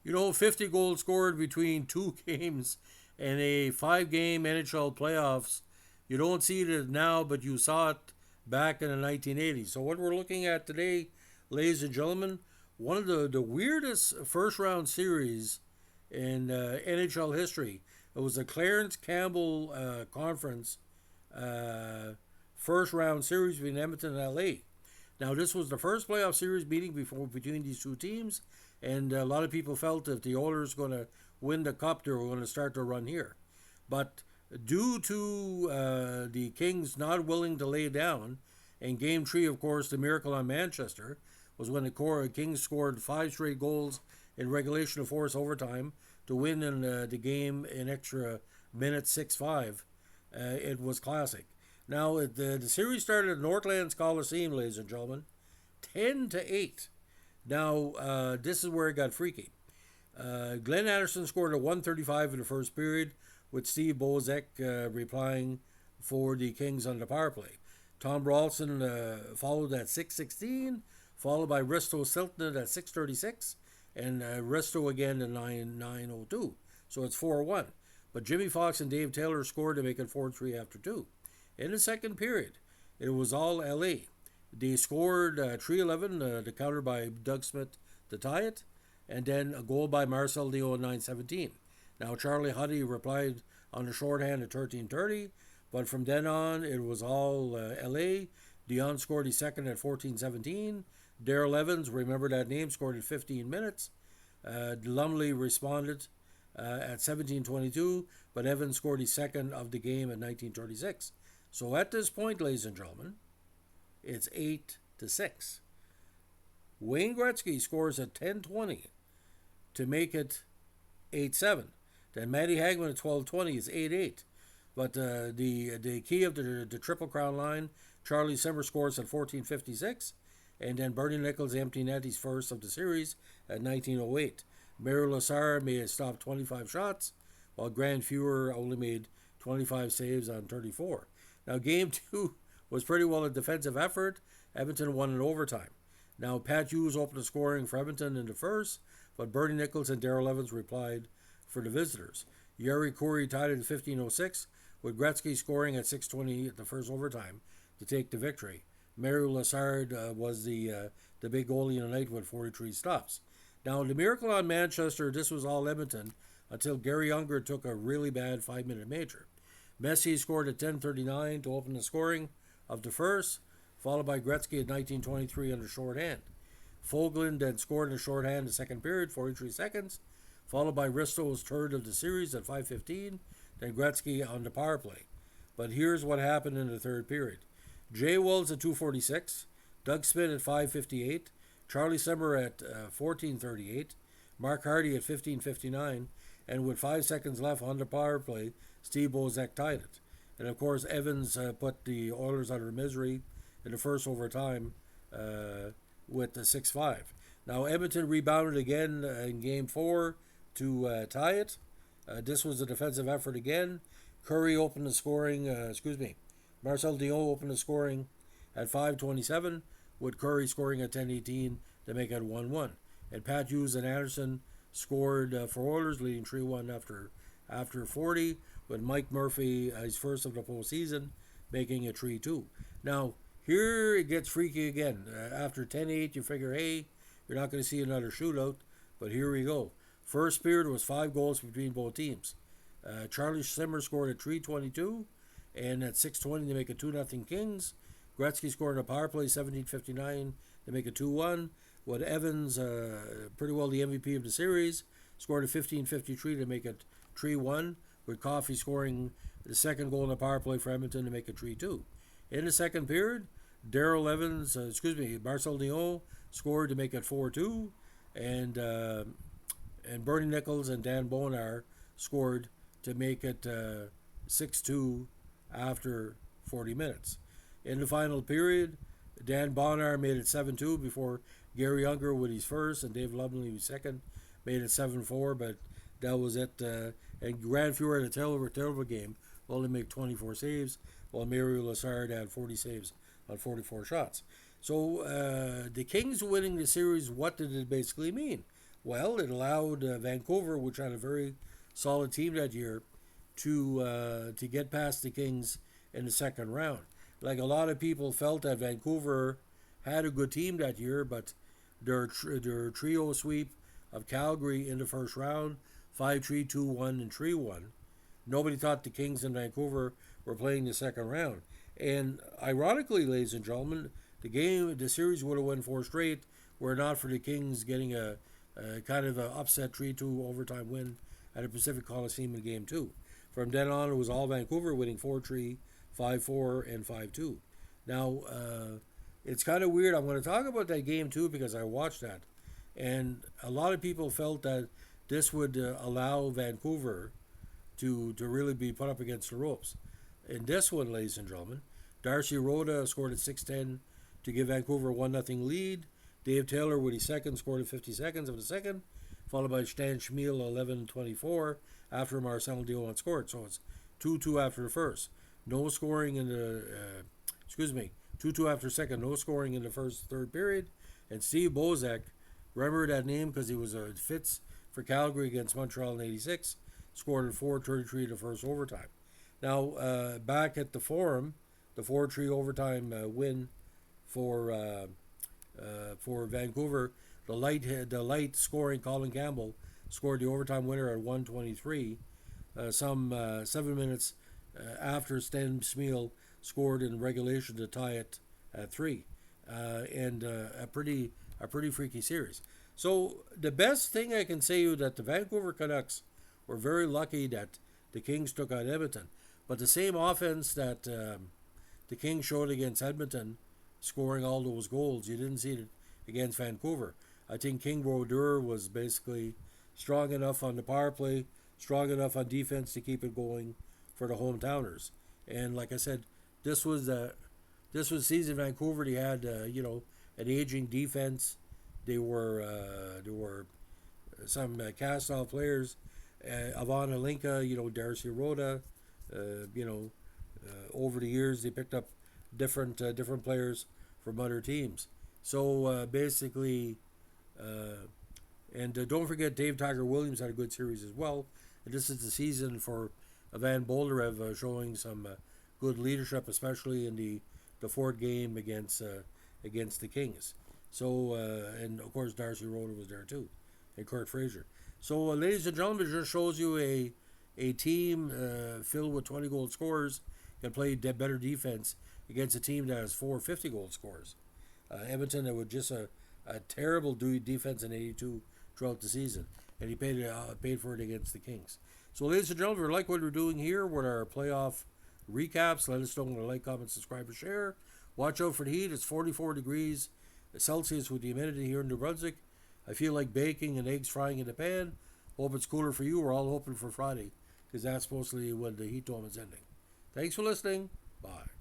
50 goals scored between two games and a 5-game NHL playoffs. You don't see it now, but you saw it back in the 1980s. So what we're looking at today, ladies and gentlemen, one of the weirdest first round series in NHL history. It was the Clarence Campbell Conference first round series between Edmonton-L.A. Now, this was the first playoff series meeting between these two teams, and a lot of people felt if the Oilers were going to win the cup, they were going to start their run here. But due to the Kings not willing to lay down, in Game 3, of course, the miracle on Manchester was when the Kings scored 5 straight goals in regulation to force overtime to win in the game in extra minutes 6-5. It was classic. Now, the series started at Northlands Coliseum, ladies and gentlemen, 10-8. Now, this is where it got freaky. Glenn Anderson scored a 135 in the first period, with Steve Bozek replying for the Kings on the power play. Tom Brawlson followed at 6:16, followed by Risto Siltner at 6:36, and Risto again at 9:02. So it's 4-1. But Jimmy Fox and Dave Taylor scored to make it 4-3 after 2. In the second period, it was all LA. They scored 3:11, the counter by Doug Smith to tie it, and then a goal by Marcel Leo at 9:17. Now Charlie Huddy replied on the shorthand at 13:30, but from then on it was all LA. Dion scored his second at 14:17. Daryl Evans, remember that name, scored at 15 minutes. Lumley responded at 17:22, but Evans scored his second of the game at 19:36. So at this point, ladies and gentlemen, it's 8-6. Wayne Gretzky scores at 10:20 to make it 8-7. Then Matty Hagman at 12:20 is 8-8. But the key of the Triple Crown line, Charlie Simmer scores at 14:56, and then Bernie Nichols empty net his first of the series at 19:08. Mario Lessard may have stopped 25 shots, while Grant Fuhrer only made 25 saves on 34. Now, Game 2 was pretty well a defensive effort. Edmonton won in overtime. Now, Pat Hughes opened the scoring for Edmonton in the first, but Bernie Nichols and Daryl Evans replied for the visitors. Yuri Corey tied it at 15:06, with Gretzky scoring at 6:20 at the first overtime to take the victory. Mario Lessard was the big goalie in the night with 43 stops. Now, the miracle on Manchester, this was all Edmonton until Gary Unger took a really bad 5-minute major. Messi scored at 10:39 to open the scoring of the first, followed by Gretzky at 19:23 under shorthand. Fogland then scored in the shorthand the second period, 43 seconds, followed by Risto's third of the series at 5:15, then Gretzky on the power play. But here's what happened in the third period. Jay Wells at 2:46, Doug Smith at 5:58, Charlie Simmer at 14:38, Mark Hardy at 15:59, and with 5 seconds left on the power play, Steve Bozek tied it. And of course, Evans put the Oilers out of misery in the first overtime with the 6-5. Now, Edmonton rebounded again in Game 4 to tie it. This was a defensive effort again. Curry opened the scoring, Marcel Dion opened the scoring at 5:27, with Curry scoring at 10:18 to make it 1-1. And Pat Hughes and Anderson scored for Oilers, leading 3-1 after 40, with Mike Murphy, his first of the postseason, making it 3-2. Now, here it gets freaky again. After 10-8, you figure, hey, you're not going to see another shootout, but here we go. First period was 5 goals between both teams. Charlie Simmer scored at 3:22, and at 6:20 to make it 2-0 Kings. Gretzky scored a power play 17:59 to make it 2-1. With Evans, pretty well the MVP of the series, scored at 15:53 to make it 3-1. With Coffey scoring the second goal in the power play for Edmonton to make it 3-2. In the second period, Daryl Evans, Marcel Dion scored to make it 4-2, and Bernie Nichols and Dan Bonar scored to make it 6-2 after 40 minutes. In the final period, Dan Bonar made it 7-2 before Gary Unger with his first and Dave Lumley with second made it 7-4, but that was it. And Grant Fuhrer had a terrible game, only make 24 saves, while Mario Lessard had 40 saves on 44 shots. So the Kings winning the series, what did it basically mean? Well, it allowed Vancouver, which had a very solid team that year, to get past the Kings in the second round. Like a lot of people felt that Vancouver had a good team that year, but their trio sweep of Calgary in the first round, 5-3, 2-1, and 3-1. Nobody thought the Kings in Vancouver were playing the second round. And ironically, ladies and gentlemen, the series would have won four straight were it not for the Kings getting a kind of an upset 3-2 overtime win at the Pacific Coliseum in Game 2. From then on, it was all Vancouver winning 4-3, 5-4, and 5-2. Now, it's kind of weird. I'm going to talk about that game too because I watched that. And a lot of people felt that this would allow Vancouver to really be put up against the ropes. In this one, ladies and gentlemen, Darcy Rhoda scored at 6:10 to give Vancouver a 1-0 lead. Dave Taylor, with his second, scored at 50 seconds of the second, followed by Stan Schmiel 11:24 after Marcel Dion scored. So it's 2-2 after the first. No scoring in the, 2-2 after second, no scoring in the third period. And Steve Bozek, remember that name because he was a Fitz for Calgary against Montreal in '86, scored at 4:33 the first overtime. Now, back at the Forum, the 4-3 overtime win for Vancouver, the light scoring Colin Campbell scored the overtime winner at 1:23, some 7 minutes after Stan Schmiel scored in regulation to tie it at 3, and a pretty freaky series. So the best thing I can say is that the Vancouver Canucks were very lucky that the Kings took out Edmonton, but the same offense that the Kings showed against Edmonton, scoring all those goals, you didn't see it against Vancouver. I think King Brodeur was basically strong enough on the power play, strong enough on defense to keep it going for the hometowners. And like I said, this was season Vancouver. They had an aging defense. There were some cast-off players, Ivan Alinka, Darcy Rhoda. Over the years they picked up different players from other teams. So basically, and don't forget Dave Tiger Williams had a good series as well. And this is the season for Ivan Boldarev showing some good leadership, especially in the fourth game against the Kings. So and of course Darcy Rhoda was there too, and Kurt Fraser. So ladies and gentlemen, it just shows you a team filled with 20 goal scorers can play better defense against a team that has 4 50-goal scorers. Edmonton, that was just a terrible defense in '82 throughout the season, and he paid for it against the Kings. So, ladies and gentlemen, if you like what we're doing here with our playoff recaps, let us know with a like, comment, subscribe, or share. Watch out for the heat. It's 44 degrees Celsius with the humidity here in New Brunswick. I feel like baking and eggs frying in the pan. Hope it's cooler for you. We're all hoping for Friday because that's supposedly when the heat dome is ending. Thanks for listening. Bye.